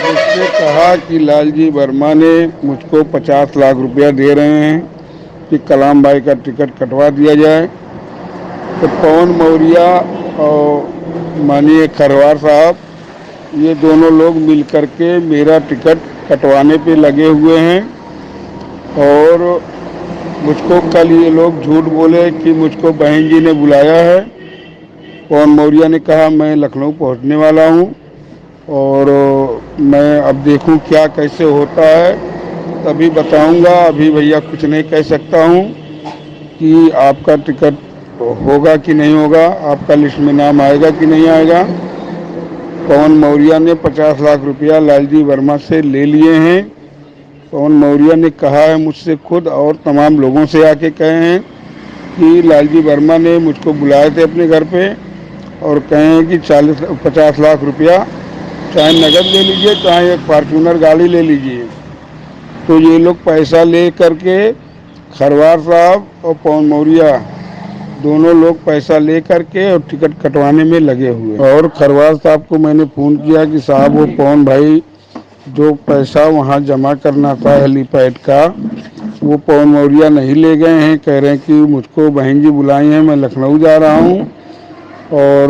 मुझसे कहा कि लालजी वर्मा ने मुझको 50 लाख रुपया दे रहे हैं कि कलाम भाई का टिकट कटवा दिया जाए। तो पवन मौर्य और माननीय खरवार साहब, ये दोनों लोग मिल करके मेरा टिकट कटवाने पे लगे हुए हैं। और मुझको कल ये लोग झूठ बोले कि मुझको बहन जी ने बुलाया है। पवन मौर्य ने कहा मैं लखनऊ पहुंचने वाला हूं और मैं अब देखूं क्या कैसे होता है तभी बताऊंगा। अभी भैया कुछ नहीं कह सकता हूं कि आपका टिकट होगा कि नहीं होगा, आपका लिस्ट में नाम आएगा कि नहीं आएगा। पवन मौर्य ने 50 लाख रुपया लालजी वर्मा से ले लिए हैं। पवन मौर्य ने कहा है मुझसे खुद और तमाम लोगों से आके कहे हैं कि लालजी वर्मा ने मुझको बुलाए थे अपने घर पे और कहे हैं कि 50 लाख रुपया चाहे नगद ले लीजिए चाहे एक फॉर्च्यूनर गाड़ी ले लीजिए। तो ये लोग पैसा ले करके खरवार साहब और पवन मौर्य दोनों लोग पैसा ले करके और टिकट कटवाने में लगे हुए। और खरवार साहब को मैंने फ़ोन किया कि साहब वो पवन भाई जो पैसा वहाँ जमा करना था हेलीपैड का वो पवन मौर्य नहीं ले गए हैं। कह रहे हैं कि मुझको बहन जी बुलाई हैं, मैं लखनऊ जा रहा हूँ। और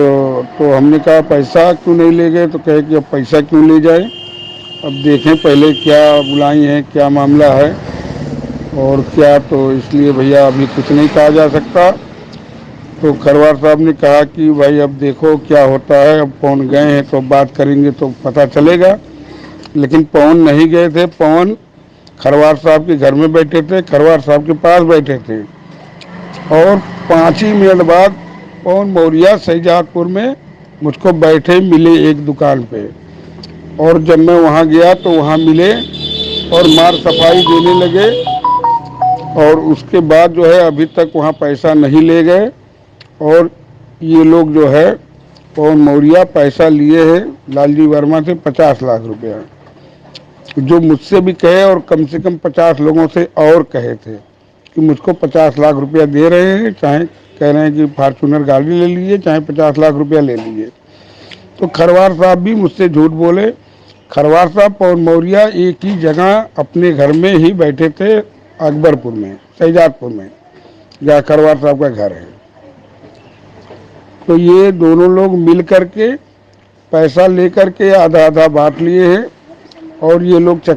तो हमने कहा पैसा क्यों नहीं ले गए, तो कहे कि अब पैसा क्यों ले जाए, अब देखें पहले क्या बुलाई हैं, क्या मामला है और क्या। तो इसलिए भैया अभी कुछ नहीं कहा जा सकता। तो खरवार साहब ने कहा कि भाई अब देखो क्या होता है, अब पवन गए हैं तो बात करेंगे तो पता चलेगा। लेकिन पवन नहीं गए थे, पवन खरवार साहब के घर में बैठे थे, खरवार साहब के पास बैठे थे। और 5 ही मिनट बाद पवन मौर्य शहजादपुर में मुझको बैठे मिले एक दुकान पे। और जब मैं वहाँ गया तो वहाँ मिले और मार सफाई देने लगे। और उसके बाद जो है अभी तक वहाँ पैसा नहीं ले गए। और ये लोग जो है पवन मौर्य पैसा लिए हैं लालजी वर्मा से 50 लाख रुपया, जो मुझसे भी कहे और कम से कम 50 लोगों से और कहे थे कि मुझको 50 लाख रुपया दे रहे हैं, चाहे कह रहे हैं कि फॉर्च्यूनर गाड़ी ले लीजिए चाहे 50 लाख रुपया ले लीजिए। तो खरवार साहब भी मुझसे झूठ बोले। खरवार साहब पवन मौर्य एक ही जगह अपने घर में ही बैठे थे, अकबरपुर में, शहजादपुर में, जहाँ खरवार साहब का घर है। तो ये दोनों लोग मिल करके पैसा लेकर के आधा आधा बांट लिए हैं और ये लोग चक्कर